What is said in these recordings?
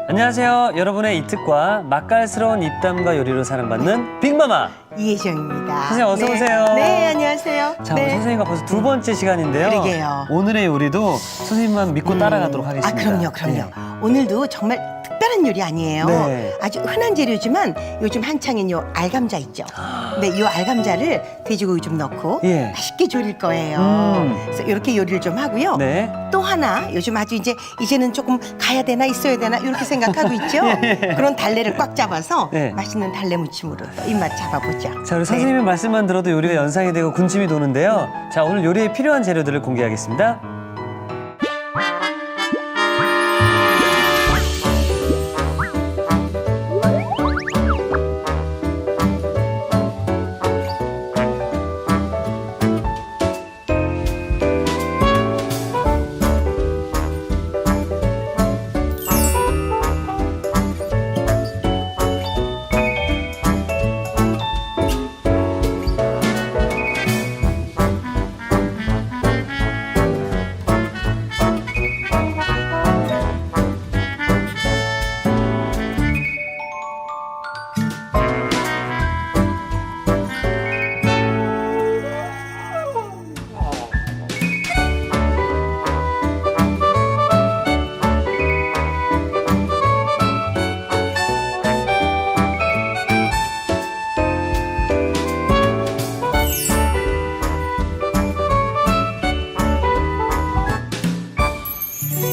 안녕하세요. 여러분의 이특과 맛깔스러운 입담과 요리로 사랑받는 빅마마 이혜정입니다. 선생님 어서 네. 오세요. 네, 안녕하세요. 자, 네. 선생님과 벌써 두 번째 시간인데요. 그러게요. 오늘의 요리도 선생님만 믿고 따라가도록 하겠습니다. 아, 그럼요. 오늘도 정말 특별한 요리 아니에요. 네. 아주 흔한 재료지만 요즘 한창인 요 알감자 있죠. 네, 요 알감자를 돼지고기 좀 넣고 예. 맛있게 졸일 거예요. 그래서 이렇게 요리를 좀 하고요. 네. 또 하나 요즘 아주 이제는 조금 가야 되나 있어야 되나 이렇게 생각하고 있죠. 그런 달래를 꽉 잡아서 네. 맛있는 달래 무침으로 또 입맛 잡아보죠. 자, 우리 선생님의 말씀만 들어도 요리가 연상이 되고 군침이 도는데요. 자, 오늘 요리에 필요한 재료들을 공개하겠습니다.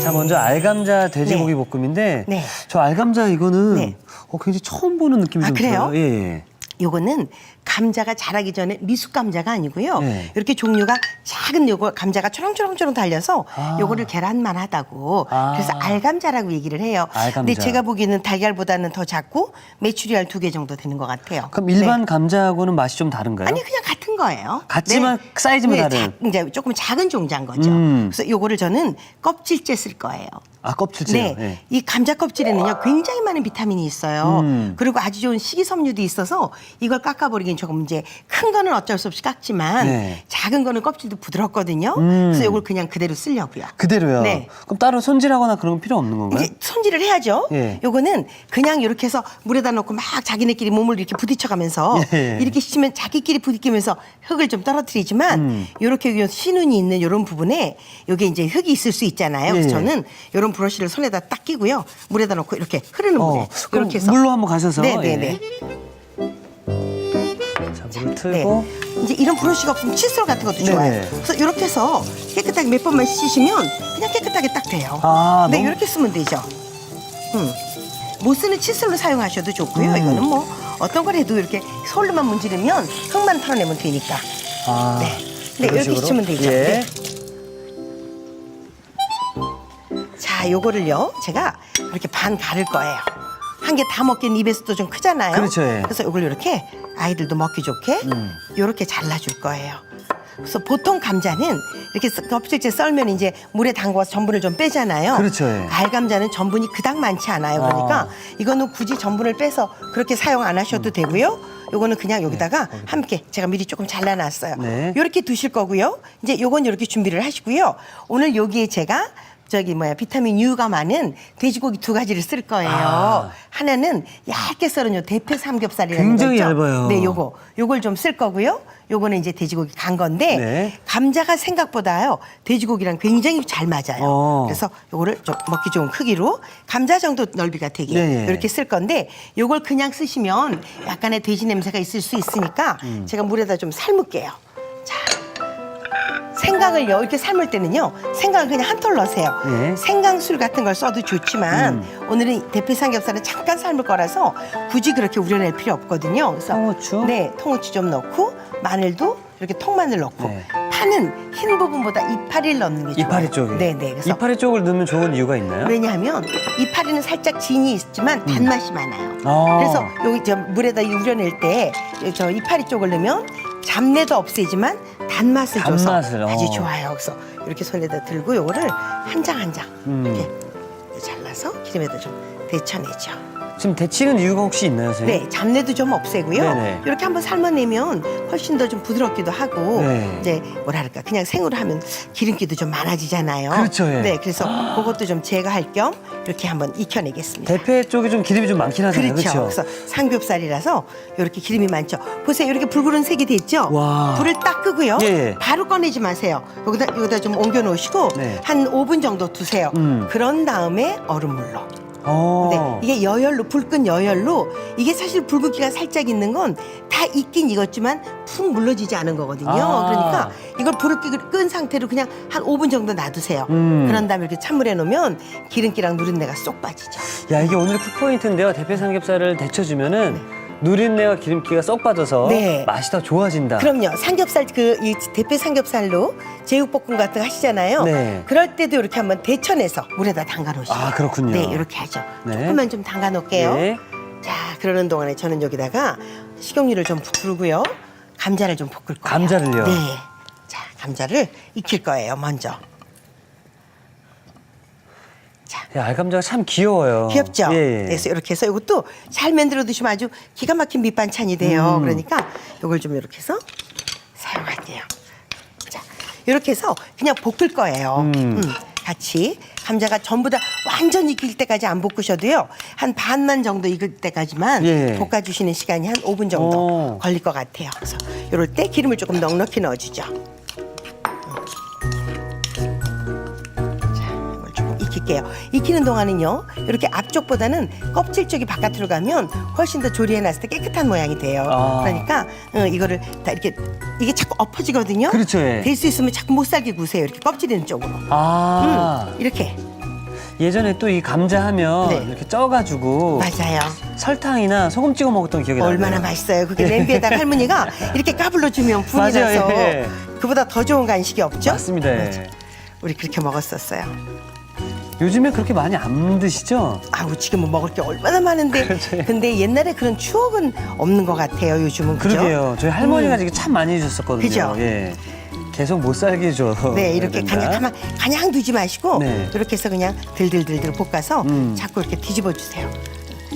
자, 먼저 알감자 돼지고기 볶음인데 네. 저 알감자 이거는 네. 굉장히 처음 보는 느낌이 아, 좀 그래요? 들어요. 예. 요거는 감자가 자라기 전에 미숫 감자가 아니고요. 네. 이렇게 종류가 작은 요거 감자가 초롱초롱초롱 달려서 아. 요거를 계란만 하다고 아. 그래서 알감자라고 얘기를 해요. 알감자. 근데 제가 보기에는 달걀보다는 더 작고 메추리알 2개 정도 되는 것 같아요. 그럼 일반 네. 감자하고는 맛이 좀 다른가요? 아니 그냥 같은 거예요. 같지만 사이즈만 다른. 이제 조금 작은 종자인 거죠. 그래서 요거를 저는 껍질째 쓸 거예요. 아, 껍질째요? 네, 예. 이 감자 껍질에는요 굉장히 많은 비타민이 있어요. 그리고 아주 좋은 식이섬유도 있어서 이걸 깎아버리긴 조금 이제 큰 거는 어쩔 수 없이 깎지만 네. 작은 거는 껍질도 부드럽거든요. 그래서 이걸 그냥 그대로 쓰려고요. 그대로요? 네. 그럼 따로 손질하거나 그런 거 필요 없는 건가요? 이제 손질을 해야죠. 예. 요거는 그냥 이렇게 해서 물에다 넣고 막 자기네끼리 몸을 이렇게 부딪혀가면서 예. 이렇게 씻으면 자기끼리 부딪히면서 흙을 좀 떨어뜨리지만 이렇게 신운이 있는 이런 부분에 여기 이제 흙이 있을 수 있잖아요. 그래서 예. 저는 이런 브러쉬를 손에다 딱 끼고요. 물에다 넣고 이렇게 흐르는 물에 그럼 이렇게 해서 물로 한번 가셔서. 네네네. 자, 물을 틀고. 이제 이런 브러쉬가 없으면 칫솔 같은 것도 좋아요. 네네. 그래서 이렇게 해서 깨끗하게 몇 번만 씻으면 그냥 깨끗하게 딱 돼요. 아, 네, 너무- 이렇게 쓰면 되죠. 못 쓰는 칫솔로 사용하셔도 좋고요. 이거는 뭐 어떤 걸 해도 이렇게 솔로만 문지르면 흙만 털어내면 되니까. 아, 네, 네 이런 이렇게 식으로? 씻으면 되죠. 예. 네. 자, 요거를요 제가 이렇게 반 가를 거예요. 한 개 다 먹기엔 입에서도 좀 크잖아요. 그렇죠, 예. 그래서 이걸 이렇게 아이들도 먹기 좋게 이렇게 잘라줄 거예요. 그래서 보통 감자는 이렇게 껍질째 썰면 이제 물에 담궈서 전분을 좀 빼잖아요. 그렇죠, 예. 알감자는 전분이 그닥 많지 않아요. 그러니까 이거는 굳이 전분을 빼서 그렇게 사용 안 하셔도 되고요. 요거는 그냥 여기다가 함께 제가 미리 조금 잘라놨어요. 네. 요렇게 두실 거고요. 이제 요건 이렇게 준비를 하시고요. 오늘 여기에 제가 비타민 U가 많은 돼지고기 2가지를 쓸 거예요. 아. 하나는 얇게 썰은 요 대패 삼겹살이라는 굉장히 거 있죠? 얇아요. 네, 요걸 좀 쓸 거고요. 요거는 이제 돼지고기 간 건데 네. 감자가 생각보다요 돼지고기랑 굉장히 잘 맞아요. 그래서 요거를 좀 먹기 좋은 크기로 감자 정도 넓이가 되게 네. 이렇게 쓸 건데 요걸 그냥 쓰시면 약간의 돼지 냄새가 있을 수 있으니까 제가 물에다 좀 삶을게요. 자. 생강을요 이렇게 삶을 때는요 생강을 그냥 한 톨 넣으세요. 네. 생강술 같은 걸 써도 좋지만 오늘은 대패 삼겹살은 잠깐 삶을 거라서 굳이 그렇게 우려낼 필요 없거든요. 그래서 통후추? 네, 통후추 좀 넣고 마늘도 이렇게 통마늘 넣고 네. 파는 흰 부분보다 이파리를 넣는 게 좋아요. 이파리 쪽에. 네네. 그래서 이파리 쪽을 넣으면 좋은 이유가 있나요? 왜냐하면 이파리는 살짝 진이 있지만 단맛이 많아요. 아. 그래서 여기 물에다 우려낼 때 저 이파리 쪽을 넣으면 잡내도 없애지만 단맛을 줘서 단맛을, 아주 좋아요. 그래서 이렇게 손에다 들고 요거를 한 장 한 장 이렇게 잘라서 기름에다 좀 데쳐내죠. 지금 데치는 이유가 혹시 있나요, 선생님? 네, 잡내도 좀 없애고요. 네네. 이렇게 한번 삶아내면 훨씬 더 좀 부드럽기도 하고 네. 이제 뭐랄까 그냥 생으로 하면 기름기도 좀 많아지잖아요. 그렇죠, 예. 네, 그래서 그것도 좀 제거할 겸 이렇게 한번 익혀내겠습니다. 대패 쪽에 좀 기름이 좀 많긴 하잖아요. 그렇죠. 그렇죠? 그래서 삼겹살이라서 이렇게 기름이 많죠. 보세요, 이렇게 붉은 색이 됐죠. 와. 불을 딱 끄고요. 예. 바로 꺼내지 마세요. 여기다 좀 옮겨 놓으시고 네. 한 5분 정도 두세요. 그런 다음에 얼음물로. 네, 이게 여열로 불끈 여열로 이게 사실 붉은기가 살짝 있는 건 다 익긴 익었지만 푹 물러지지 않은 거거든요. 아. 그러니까 이걸 불을 끈 상태로 그냥 한 5분 정도 놔두세요. 그런 다음에 이렇게 찬물에 넣으면 기름기랑 누린내가 쏙 빠지죠. 야, 이게 오늘의 쿡포인트인데요. 대패 삼겹살을 데쳐주면은 누린내와 기름기가 쏙 빠져서 네. 맛이 더 좋아진다. 그럼요. 삼겹살 이 대패 삼겹살로 제육볶음 같은 거 하시잖아요. 네. 그럴 때도 이렇게 한번 데쳐내서 물에다 담가 놓으시고. 아, 그렇군요. 네, 이렇게 하죠. 네. 조금만 좀 담가 놓을게요. 네. 자, 그러는 동안에 저는 여기다가 식용유를 좀 두르고요. 감자를 좀 볶을 거예요. 감자를요? 네. 자, 감자를 익힐 거예요, 먼저. 야, 알감자가 참 귀여워요. 귀엽죠? 예. 그래서 이렇게 해서 이것도 잘 만들어 두시면 아주 기가 막힌 밑반찬이 돼요. 그러니까 이걸 좀 이렇게 해서 사용할게요. 자, 이렇게 해서 그냥 볶을 거예요. 같이 감자가 전부 다 완전 익힐 때까지 안 볶으셔도요. 한 반만 정도 익을 때까지만 예. 볶아주시는 시간이 한 5분 정도 오. 걸릴 것 같아요. 그래서 이럴 때 기름을 조금 넉넉히 넣어주죠. 이걸 조금 익힐게요. 익히는 동안은요, 이렇게 앞쪽보다는 껍질 쪽이 바깥으로 가면 훨씬 더 조리해놨을 때 깨끗한 모양이 돼요. 아. 그러니까 이거를 다 이렇게 이게 자꾸 엎어지거든요. 그렇죠, 예. 될 수 있으면 자꾸 못 살게 구세요. 이렇게 껍질 있는 쪽으로. 아, 이렇게. 예전에 또 이 감자 하면 네. 이렇게 쪄가지고 맞아요. 설탕이나 소금 찍어 먹었던 기억이 나요. 얼마나 맛있어요. 그게 냄비에다가 할머니가 이렇게 까불러 주면 불이 맞아요, 나서 예. 그보다 더 좋은 간식이 없죠? 맞습니다. 예. 맞아. 우리 그렇게 먹었었어요. 요즘에 그렇게 많이 안 드시죠? 아우, 지금은 먹을 게 얼마나 많은데. 그렇죠. 근데 옛날에 그런 추억은 없는 것 같아요. 요즘은. 그죠? 그러게요. 저희 할머니가 지금 참 많이 해주셨거든요. 그죠? 예. 계속 못 살게 줘. 네, 이렇게 그냥 두지 마시고 네. 이렇게 해서 그냥 들들들들 볶아서 자꾸 이렇게 뒤집어 주세요.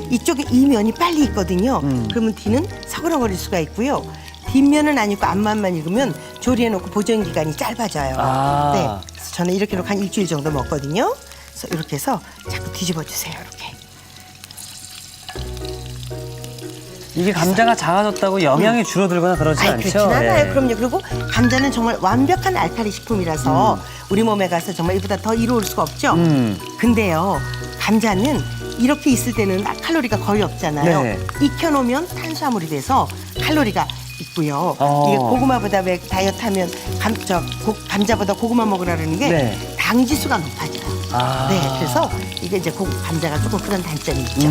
이쪽에 이 면이 빨리 익거든요. 그러면 뒤는 서글어버릴 수가 있고요. 뒷면은 안 익고 앞면만 익으면 조리해놓고 보존 기간이 짧아져요. 아. 네, 그래서 저는 이렇게 놓고 한 일주일 정도 먹거든요. 그래서 이렇게 해서 자꾸 뒤집어 주세요. 이렇게. 이게 감자가 작아졌다고 영양이 줄어들거나 그러지 아이, 않죠? 그렇진 않아요. 예. 그럼요. 그리고 감자는 정말 완벽한 알칼리 식품이라서 우리 몸에 가서 정말 이보다 더 이로울 수가 없죠. 근데요, 감자는 이렇게 있을 때는 칼로리가 거의 없잖아요. 네. 익혀놓으면 탄수화물이 돼서 칼로리가 있고요. 이게 고구마보다 왜 다이어트 하면 감자보다 고구마 먹으라 그러는 게 네. 당 지수가 높아져요. 아. 네, 그래서 이게 이제 감자가 조금 그런 단점이 있죠.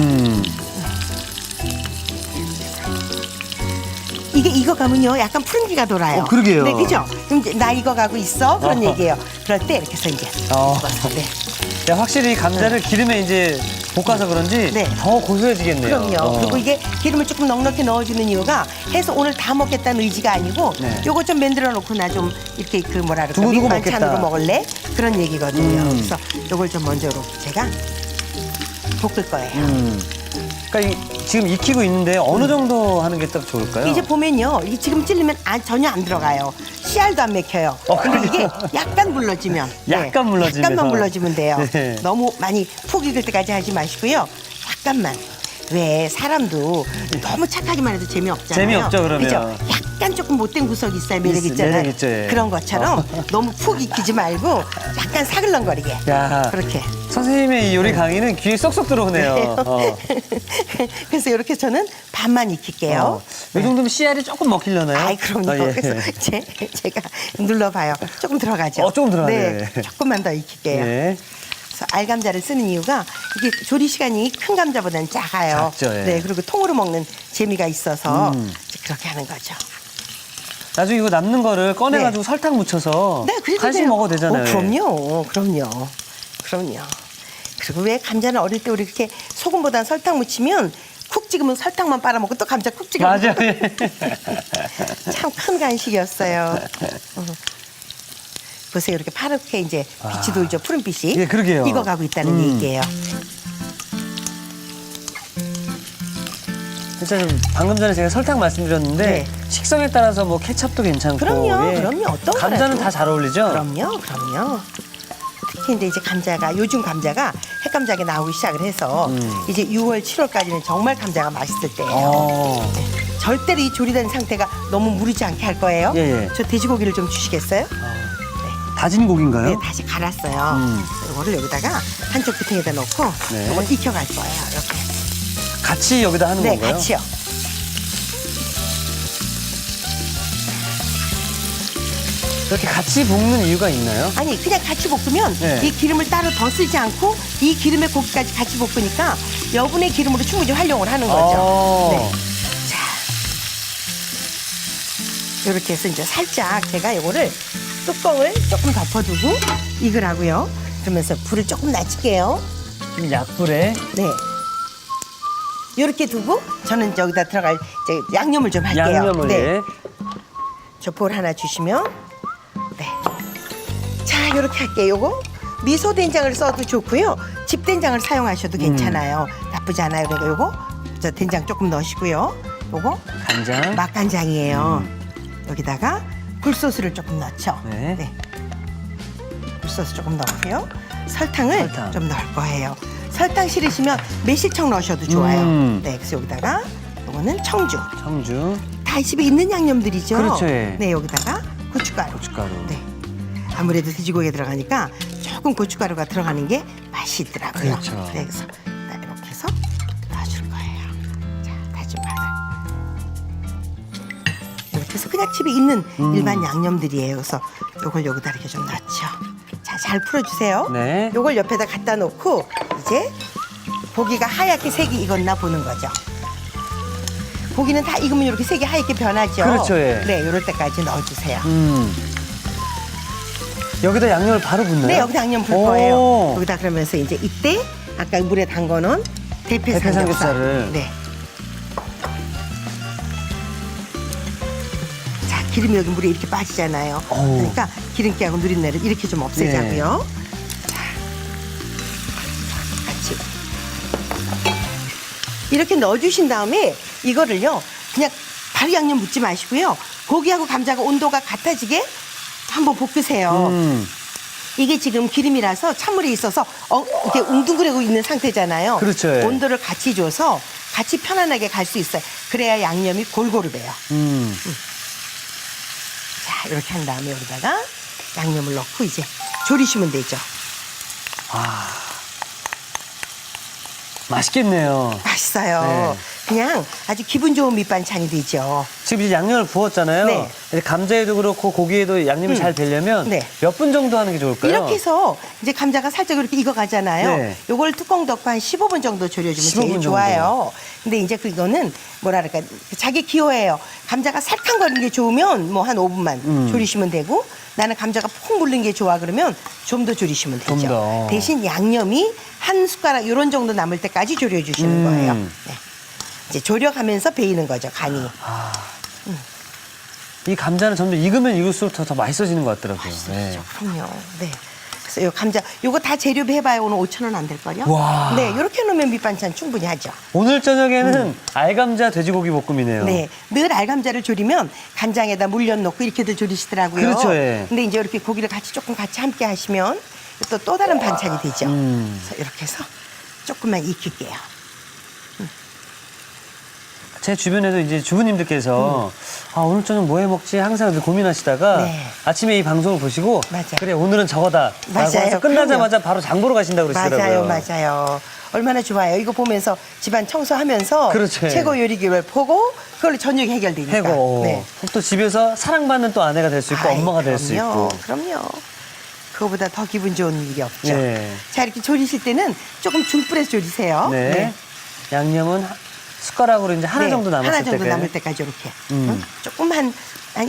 이게 익어가면요, 약간 푸른기가 돌아요. 그러게요. 네, 그죠? 그럼 이제 나 익어가고 있어 그런 어허. 얘기예요. 그럴 때 이렇게 해서 이제 집어서, 네. 야, 확실히 감자를 기름에 이제 볶아서 그런지 네. 더 고소해지겠네요. 그럼요. 그리고 이게 기름을 조금 넉넉히 넣어주는 이유가 해서 오늘 다 먹겠다는 의지가 아니고 네. 요거 좀 만들어 놓고 나 좀 이렇게 뭐라 그럴까 두고두고 밑반찬으로 먹겠다. 먹을래? 그런 얘기거든요. 그래서 요걸 좀 먼저 이렇게 제가 볶을 거예요. 그러니까 지금 익히고 있는데 어느 정도 하는 게 딱 좋을까요? 이제 보면요, 이게 지금 찔리면 전혀 안 들어가요. 씨알도 안 맥혀요. 근데 이게 약간 물러지면, 약간 물러지면. 약간만 물러지면 돼요. 네. 너무 많이 푹 익을 때까지 하지 마시고요. 약간만. 왜 사람도 너무 착하기만 해도 재미없잖아요. 재미없죠, 그러면. 그죠? 약간 조금 못된 구석이 있어야 매력 있잖아요. 매력 있죠, 예. 그런 것처럼 너무 푹 익히지 말고 약간 사글렁거리게. 야. 그렇게. 선생님의 이 요리 강의는 귀에 쏙쏙 들어오네요. 그래서 이렇게 저는 반만 익힐게요. 이 정도면 씨알이 조금 먹히려나요? 아이, 그럼요. 예. 그래서 제가 눌러봐요. 조금 들어가죠. 조금 들어가네요. 네, 조금만 더 익힐게요. 예. 그래서 알감자를 쓰는 이유가 이게 조리 시간이 큰 감자보다는 작아요. 작죠, 예. 네, 그리고 통으로 먹는 재미가 있어서 이제 그렇게 하는 거죠. 나중에 이거 남는 거를 꺼내가지고 설탕 묻혀서 네, 그래도 간식 돼요. 먹어도 되잖아요. 그럼요. 그리고 왜 감자는 어릴 때 우리 이렇게 소금보다는 설탕 묻히면 쿡 찍으면 설탕만 빨아먹고 또 감자 쿡 찍으면 맞아요. 예. 참 큰 간식이었어요. 보세요, 이렇게 파랗게 이제 빛이 돌죠. 푸른빛이. 예, 그러게요. 익어가고 있다는 얘기예요. 진짜 좀 방금 전에 제가 설탕 말씀드렸는데 네. 식성에 따라서 뭐 케첩도 괜찮고 그럼요, 예. 그럼요. 어떤 감자는 거라도. 다 잘 어울리죠? 그럼요. 특히 이제 감자가 요즘 감자가 핵감자가 나오기 시작을 해서 이제 6월, 7월까지는 정말 감자가 맛있을 때예요. 어. 절대로 이 조리된 상태가 너무 무르지 않게 할 거예요. 예. 저 돼지고기를 좀 주시겠어요? 다진 고기인가요? 네, 다시 갈았어요. 이거를 여기다가 한쪽 비통에다 넣고 네. 이걸 익혀갈 거예요. 이렇게. 같이 여기다 하는 네, 건가요? 같이요. 이렇게 같이 볶는 이유가 있나요? 아니 그냥 같이 볶으면 네. 이 기름을 따로 더 쓰지 않고 이 기름에 고기까지 같이 볶으니까 여분의 기름으로 충분히 활용을 하는 거죠. 네. 자, 이렇게 해서 이제 살짝 제가 요거를 뚜껑을 조금 덮어두고 익으라고요. 그러면서 불을 조금 낮출게요. 좀 약불에. 네. 이렇게 두고 저는 여기다 들어갈 이제 양념을 좀 할게요. 양념을. 네. 예. 저 볼 하나 주시면 네. 자, 이렇게 할게요. 요거 미소 된장을 써도 좋고요. 집 된장을 사용하셔도 괜찮아요. 나쁘지 않아요. 그러니까 요거 저 된장 조금 넣으시고요. 요거 간장. 맛간장이에요. 여기다가 굴소스를 조금 넣죠. 네. 굴소스 조금 넣고요. 설탕을 설탕. 좀 넣을 거예요. 설탕 싫으시면 매실청 넣으셔도 좋아요. 네, 그래서 여기다가 요거는 청주. 청주. 다 집에 있는 양념들이죠. 그렇죠, 예. 네, 여기다가 고춧가루. 고춧가루. 네. 아무래도 돼지고기에 들어가니까 조금 고춧가루가 들어가는 게 맛이 있더라고요. 그렇죠. 네, 그래서 이렇게 해서 넣어줄 거예요. 자, 다진 마늘. 이렇게 해서 그냥 집에 있는 일반 양념들이에요. 그래서 요걸 여기다 이렇게 좀 넣죠. 자, 잘 풀어주세요. 네. 요걸 옆에다 갖다 놓고 이제 고기가 하얗게 색이 익었나 보는 거죠. 고기는 다 익으면 이렇게 색이 하얗게 변하죠. 그렇죠, 예. 네, 이럴 때까지 넣어주세요. 여기다 양념을 바로 붓나요? 네, 여기다 양념 불 오. 거예요. 여기다 그러면서 이제 이때 아까 물에 담궈놓은 대패 대패 삼겹살. 삼겹살을. 네. 자, 기름이 여기 물에 이렇게 빠지잖아요. 어우. 그러니까 기름기하고 누린내를 이렇게 좀 없애자고요. 자, 같이 이렇게 넣어주신 다음에 이거를요 그냥 바로 양념 묻지 마시고요. 고기하고 감자가 온도가 같아지게 한번 볶으세요. 이게 지금 기름이라서 찬물에 있어서 이렇게 웅둥그리고 있는 상태잖아요. 그렇죠, 예. 온도를 같이 줘서 같이 편안하게 갈 수 있어요. 그래야 양념이 골고루 배요. 자, 이렇게 한 다음에 여기다가 양념을 넣고 이제 졸이시면 되죠. 맛있겠네요. 맛있어요. 네. 그냥 아주 기분 좋은 밑반찬이 되죠. 지금 이제 양념을 부었잖아요. 네. 이제 감자에도 그렇고 고기에도 양념이 잘 배려면 네. 몇 분 정도 하는 게 좋을까요? 이렇게 해서 이제 감자가 살짝 이렇게 익어가잖아요. 네. 요걸 뚜껑 덮고 한 15분 정도 졸여주면 15분 제일 정도. 좋아요. 근데 이제 그거는 뭐랄까 자기 기호예요. 감자가 살캉거리는 게 좋으면 뭐 한 5분만 졸이시면 되고 나는 감자가 푹 물른 게 좋아 그러면 좀 더 졸이시면 좀 되죠. 더. 대신 양념이 한 숟가락 이런 정도 남을 때까지 졸여주시는 거예요. 네. 이제 졸여가면서 배이는 거죠, 간이. 이 감자는 점점 익으면 익을수록 더 맛있어지는 것 같더라고요. 그렇죠. 그럼요. 네. 그래서 요 감자, 요거 다 재료비 해봐야 오늘 5,000원 안 될걸요? 와. 네, 요렇게 놓으면 밑반찬 충분히 하죠. 오늘 저녁에는 알감자 돼지고기 볶음이네요. 네. 늘 알감자를 졸이면 간장에다 물엿 넣고 이렇게들 졸이시더라고요. 그렇죠, 예. 근데 이제 이렇게 고기를 같이 조금 같이 함께 하시면 또 다른 반찬이 되죠. 그래서 이렇게 해서 조금만 익힐게요. 제 주변에도 이제 주부님들께서 오늘 저녁 뭐 해 먹지 항상 늘 고민하시다가 네. 아침에 이 방송을 보시고 맞아요. 그래 오늘은 저거다 라고 맞아요. 해서 끝나자마자 바로 장 보러 가신다고 그러시더라고요. 맞아요. 얼마나 좋아요. 이거 보면서 집안 청소하면서 그렇죠. 최고 요리기를 보고 그걸로 저녁이 해결되니까. 해고 네. 또 집에서 사랑받는 또 아내가 될 수 있고 아이, 엄마가 될 수 있고. 그럼요. 그거보다 더 기분 좋은 일이 없죠. 네. 자, 이렇게 졸이실 때는 조금 중불에서 졸이세요. 네. 양념은 숟가락으로 이제 하나 네, 정도 남았을 하나 정도 때까지. 남을 때까지 이렇게. 조금 한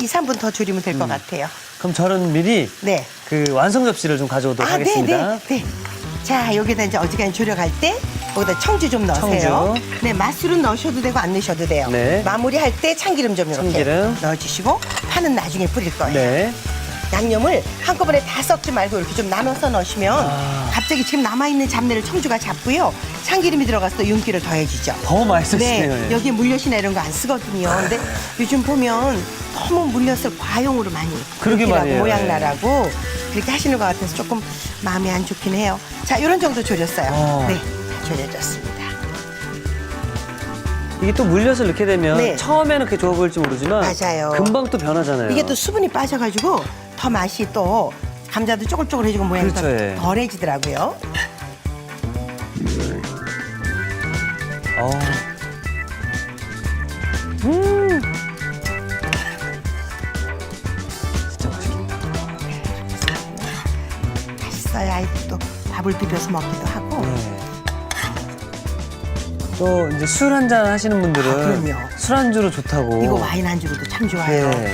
2, 3분 더 졸이면 될 것 같아요. 그럼 저는 미리 네. 그 완성 접시를 좀 가져오도록 하겠습니다. 네. 자, 여기다 이제 어지간히 졸여갈 때 여기다 청주 좀 넣으세요. 청주. 네, 맛술은 넣으셔도 되고 안 넣으셔도 돼요. 네. 마무리할 때 참기름 좀 이렇게 참기름. 넣어주시고 파는 나중에 뿌릴 거예요. 네. 양념을 한꺼번에 다 섞지 말고 이렇게 좀 나눠서 넣으시면 갑자기 지금 남아있는 잡내를 청주가 잡고요. 참기름이 들어가서 또 윤기를 더해주죠. 더 맛있으시네요. 네, 여기에 물엿이나 이런 거 안 쓰거든요. 근데 요즘 보면 너무 물엿을 과용으로 많이 그러게 윤기라고 말이에요. 모양나라고 그렇게 하시는 것 같아서 조금 마음이 안 좋긴 해요. 자, 이런 정도 졸였어요. 네, 다 졸여졌습니다. 이게 또 물엿을 넣게 되면 네. 처음에는 그렇게 좋아 보일지 모르지만 맞아요. 금방 또 변하잖아요. 이게 또 수분이 빠져가지고 더 맛이 또 감자도 쪼글쪼글해지고 모양이 그렇죠, 더 예. 덜해지더라고요. 어. 진짜 맛있겠다. 맛있어요. 아이들도 밥을 비벼서 먹기도 하고. 네. 또 이제 술 한잔 하시는 분들은 그럼요. 술안주로 좋다고. 이거 와인 안주로도 참 좋아요. 네.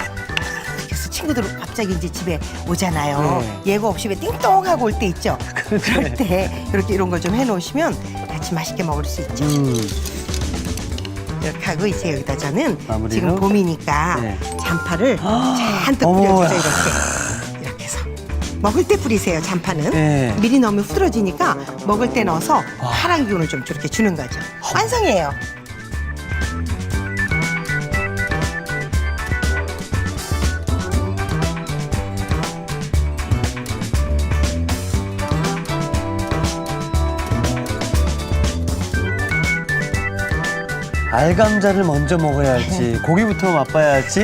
그래서 친구들 갑자기 이제 집에 오잖아요. 네. 예고 없이 왜 띵동하고 올 때 있죠. 그럴 때 이렇게 이런 걸 좀 해놓으시면 같이 맛있게 먹을 수 있죠. 이렇게 하고 이제 여기다 저는 마무리로? 지금 봄이니까 네. 잔파를 잔뜩 어머. 뿌려주죠. 이렇게 해서 먹을 때 뿌리세요. 잔파는 네. 미리 넣으면 후들어지니까 먹을 때 넣어서 파란 기운을 좀 저렇게 주는 거죠. 완성이에요. 알감자를 먼저 먹어야 할지 고기부터 맛봐야 할지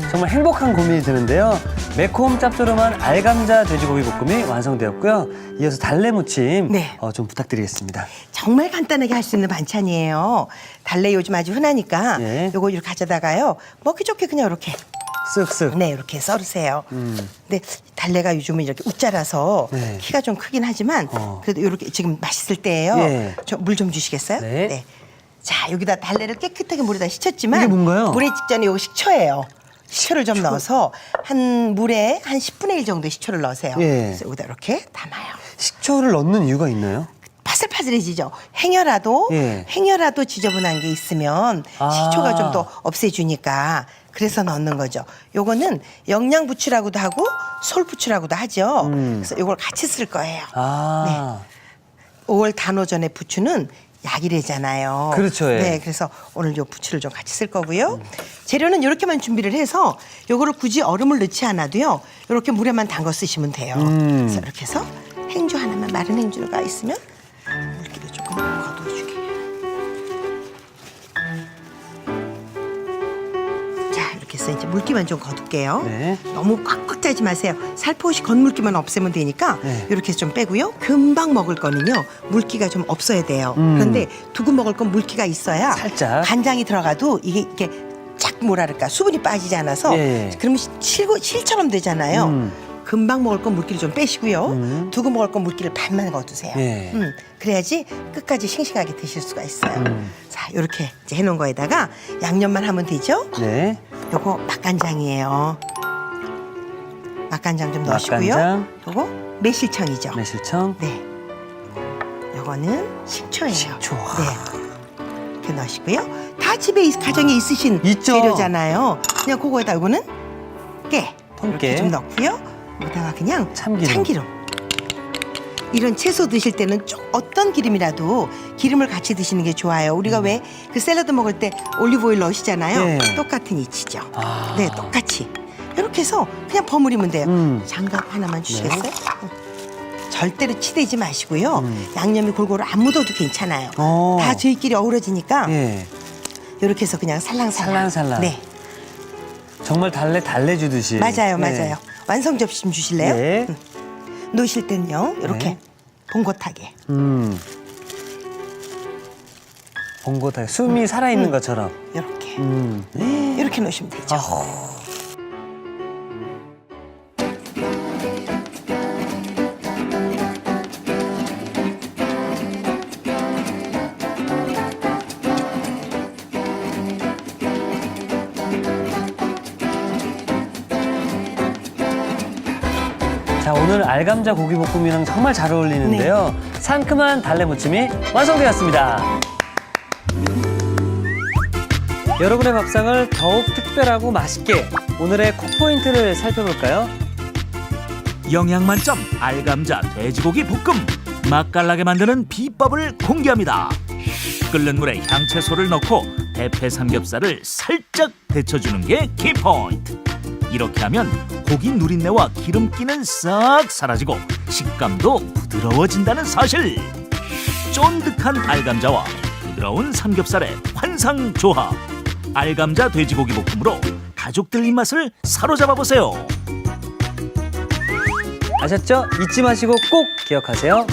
정말 행복한 고민이 드는데요. 매콤 짭조름한 알감자 돼지고기 볶음이 완성되었고요. 이어서 달래무침 네. 좀 부탁드리겠습니다. 정말 간단하게 할 수 있는 반찬이에요. 달래 요즘 아주 흔하니까 네. 요거 이렇게 가져다가요. 먹기 좋게 그냥 이렇게 쓱쓱. 네 이렇게 썰으세요. 근데 달래가 요즘은 이렇게 웃자라서 네. 키가 좀 크긴 하지만 그래도 이렇게 지금 맛있을 때예요. 예. 물 좀 주시겠어요? 네. 자 여기다 달래를 깨끗하게 물에다 씻었지만 이게 뭔가요? 물에 직전에 요거 식초예요. 식초를 좀 넣어서 물에 한 10분의 1 정도 식초를 넣으세요. 예. 그래서 여기다 이렇게 담아요. 식초를 넣는 이유가 있나요? 파슬파슬해지죠. 행여라도 예. 지저분한 게 있으면 식초가 좀 더 없애주니까 그래서 넣는 거죠. 요거는 영양부추라고도 하고 솔부추라고도 하죠. 그래서 요걸 같이 쓸 거예요. 아. 5월 단오전의 부추는 약이래잖아요. 그렇죠, 예. 네, 그래서 오늘 요 부추를 좀 같이 쓸 거고요. 재료는 이렇게만 준비를 해서 요거를 굳이 얼음을 넣지 않아도요. 이렇게 물에만 담궈 쓰시면 돼요. 그래서 이렇게 해서 행주 하나만 마른 행주가 있으면 물기를 조금 거둬주게. 자, 이렇게 해서 이제 물기만 좀 거둘게요. 네. 너무 꽉꽉 짜지 마세요. 살포시 겉물기만 없애면 되니까 네. 이렇게 해서 좀 빼고요. 금방 먹을 거는요. 물기가 좀 없어야 돼요. 그런데 두고 먹을 건 물기가 있어야 살짝. 간장이 들어가도 이게 이렇게 쫙 뭐랄까 수분이 빠지지 않아서 예. 그러면 실처럼 되잖아요. 금방 먹을 건 물기를 좀 빼시고요. 두고 먹을 건 물기를 반만 거두세요. 예. 그래야지 끝까지 싱싱하게 드실 수가 있어요. 자, 이렇게 이제 해놓은 거에다가 양념만 하면 되죠. 네. 요거 맛간장이에요. 맛간장 좀 넣으시고요. 맛간장. 요거 매실청이죠. 매실청. 네. 요거는 식초예요. 식초. 네. 이렇게 넣으시고요. 다 집에 가정에 있으신 있죠. 재료잖아요. 그냥 그거에다 요거는 깨. 통깨. 이렇게 좀 넣고요. 여기다가 그냥 참기름. 이런 채소 드실 때는 어떤 기름이라도 기름을 같이 드시는 게 좋아요. 우리가 왜 그 샐러드 먹을 때 올리브 오일 넣으시잖아요. 네. 똑같은 이치죠. 아. 네, 똑같이. 이렇게 해서 그냥 버무리면 돼요. 장갑 하나만 네. 주시겠어요? 절대로 치대지 마시고요. 양념이 골고루 안 묻어도 괜찮아요. 다 저희끼리 어우러지니까 예. 이렇게 해서 그냥 살랑살랑. 살랑살랑. 네, 정말 달래 주듯이. 맞아요, 네. 맞아요. 완성 접시 좀 주실래요? 네. 놓으실 때는요, 이렇게 네. 봉긋하게. 봉긋하게 숨이 살아있는 것처럼. 이렇게. 음. 이렇게 놓으시면 되죠. 자, 오늘 알감자 고기볶음이랑 정말 잘 어울리는데요. 상큼한 달래무침이 완성되었습니다. 여러분의 밥상을 더욱 특별하고 맛있게 오늘의 콕포인트를 살펴볼까요? 영양 만점 알감자 돼지고기 볶음. 맛깔나게 만드는 비법을 공개합니다. 끓는 물에 향채소를 넣고 대패 삼겹살을 살짝 데쳐주는 게 키포인트. 이렇게 하면 고기 누린내와 기름기는 싹 사라지고 식감도 부드러워진다는 사실. 쫀득한 알감자와 부드러운 삼겹살의 환상조합. 알감자 돼지고기 볶음으로 가족들 입맛을 사로잡아 보세요. 아셨죠? 잊지 마시고 꼭 기억하세요.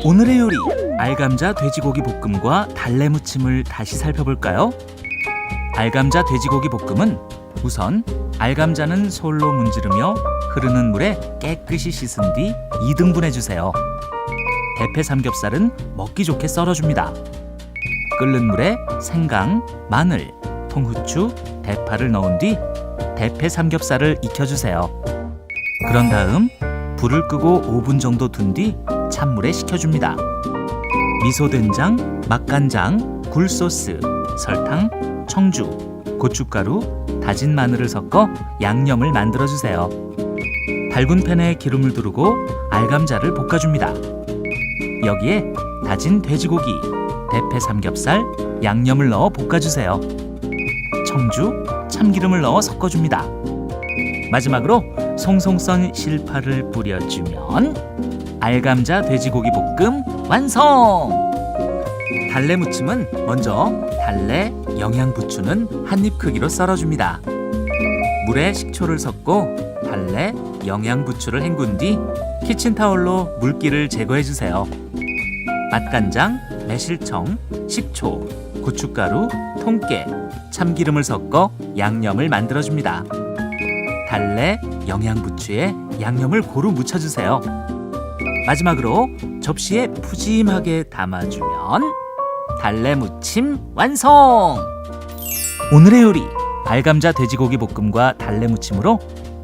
오늘의 요리 알감자 돼지고기 볶음과 달래 무침을 다시 살펴볼까요? 알감자 돼지고기 볶음은 우선 알감자는 솔로 문지르며 흐르는 물에 깨끗이 씻은 뒤 2등분해 주세요. 대패 삼겹살은 먹기 좋게 썰어줍니다. 끓는 물에 생강, 마늘, 통후추, 대파를 넣은 뒤 대패 삼겹살을 익혀주세요. 그런 다음 불을 끄고 5분 정도 둔 뒤 찬물에 식혀줍니다. 미소된장, 맛간장, 굴소스, 설탕, 청주, 고춧가루, 다진 마늘을 섞어 양념을 만들어주세요. 밝은 팬에 기름을 두르고 알감자를 볶아줍니다. 여기에 다진 돼지고기, 대패 삼겹살, 양념을 넣어 볶아주세요. 청주, 참기름을 넣어 섞어줍니다. 마지막으로 송송 썬 실파를 뿌려주면 알감자 돼지고기 볶음 완성! 달래 무침은 먼저 달래, 영양 부추는 한입 크기로 썰어줍니다. 물에 식초를 섞고 달래, 영양 부추를 헹군 뒤 키친타올로 물기를 제거해주세요. 맛간장, 매실청, 식초, 고춧가루, 통깨, 참기름을 섞어 양념을 만들어줍니다. 달래, 영양부추에 양념을 고루 묻혀주세요. 마지막으로 접시에 푸짐하게 담아주면 달래 무침 완성! 오늘의 요리 알감자 돼지고기 볶음과 달래 무침으로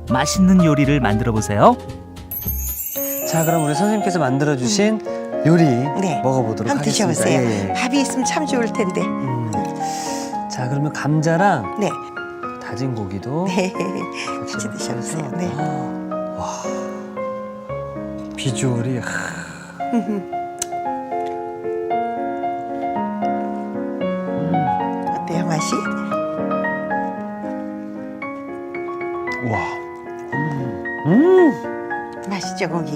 맛있는 요리를 만들어 보세요. 자, 그럼 우리 선생님께서 만들어주신 요리 네. 먹어보도록 한번 하겠습니다. 드셔보세요. 예, 예. 밥이 있으면 참 좋을 텐데. 자, 그러면 감자랑 네. 다진 고기도 네. 같이 드셔보세요. 네. 와, 비주얼이 어때요, 맛이? 와, 맛있죠, 고기?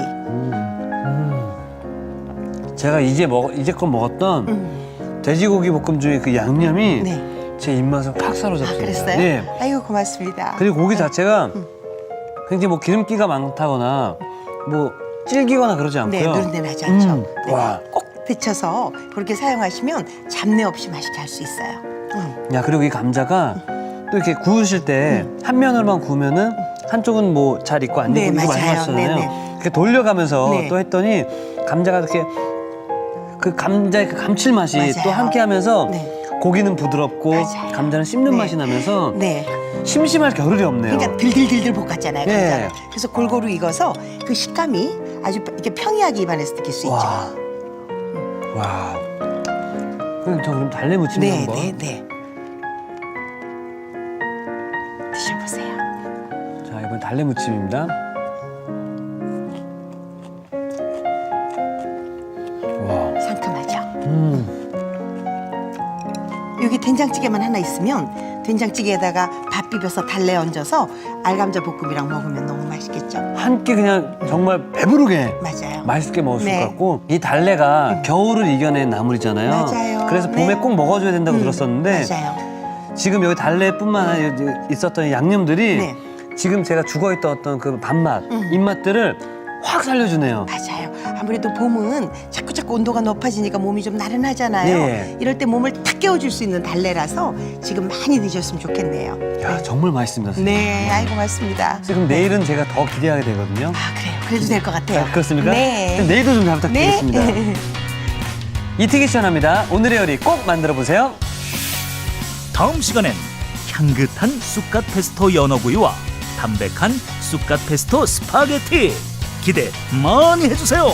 제가 이제껏 먹었던 돼지고기 볶음 중에 그 양념이 네. 제 입맛을 확 아, 사로잡습니다. 그랬어요? 네. 아이고, 고맙습니다. 그리고 고기 자체가 굉장히 뭐 기름기가 많다거나 뭐 질기거나 그러지 않고요. 네, 누른내 나지 않죠. 네. 와. 꼭 데쳐서 그렇게 사용하시면 잡내 없이 맛있게 할 수 있어요. 야, 그리고 이 감자가 또 이렇게 구우실 때 한 면으로만 구우면은 한쪽은 뭐 잘 익고 안 네, 익고 이거 맞아요. 말씀하셨잖아요. 네, 이렇게 돌려가면서 네. 또 했더니 감자가 이렇게 그 감자의 그 감칠맛이 맞아요. 또 함께하면서 네. 고기는 부드럽고 맞아요. 감자는 씹는 네. 맛이 나면서 네. 심심할 겨를이 없네요. 그러니까 들들들들 볶았잖아요, 네. 감자를. 그래서 골고루 익어서 그 식감이 아주 이렇게 평이하게 입안에서 느낄 수 있죠. 와. 그럼 저 그럼 달래 무침 네, 한번. 네, 네. 드셔보세요. 자, 이번 달래 무침입니다. 와. 상큼하죠? 여기 된장찌개만 하나 있으면 된장찌개에다가 밥 비벼서 달래 얹어서 알감자 볶음이랑 먹으면 너무 맛있겠죠? 한 끼 그냥 정말 배부르게 맞아요. 맛있게 먹을 수 네. 있을 것 같고 이 달래가 겨울을 이겨낸 나물이잖아요. 맞아요. 그래서 봄에 네. 꼭 먹어줘야 된다고 들었었는데 맞아요. 지금 여기 달래뿐만 아니라 있었던 이 양념들이 네. 지금 제가 죽어있던 어떤 그 밥맛, 입맛들을 확 살려주네요. 맞아요. 아무래도 봄은 자꾸 온도가 높아지니까 몸이 좀 나른하잖아요. 네. 이럴 때 몸을 탁 깨워줄 수 있는 달래라서 지금 많이 드셨으면 좋겠네요. 야, 정말 맛있습니다. 선생님. 네, 아이고 맞습니다. 그럼 내일은 제가 더 기대하게 되거든요. 아, 그래요. 그래도 될 것 같아요. 아, 그렇습니까? 네. 그럼 내일도 좀 잘 부탁드리겠습니다. 네. 이특이 시원합니다. 오늘의 요리 꼭 만들어보세요. 다음 시간엔 향긋한 쑥갓 페스토 연어구이와 담백한 쑥갓 페스토 스파게티 기대 많이 해주세요.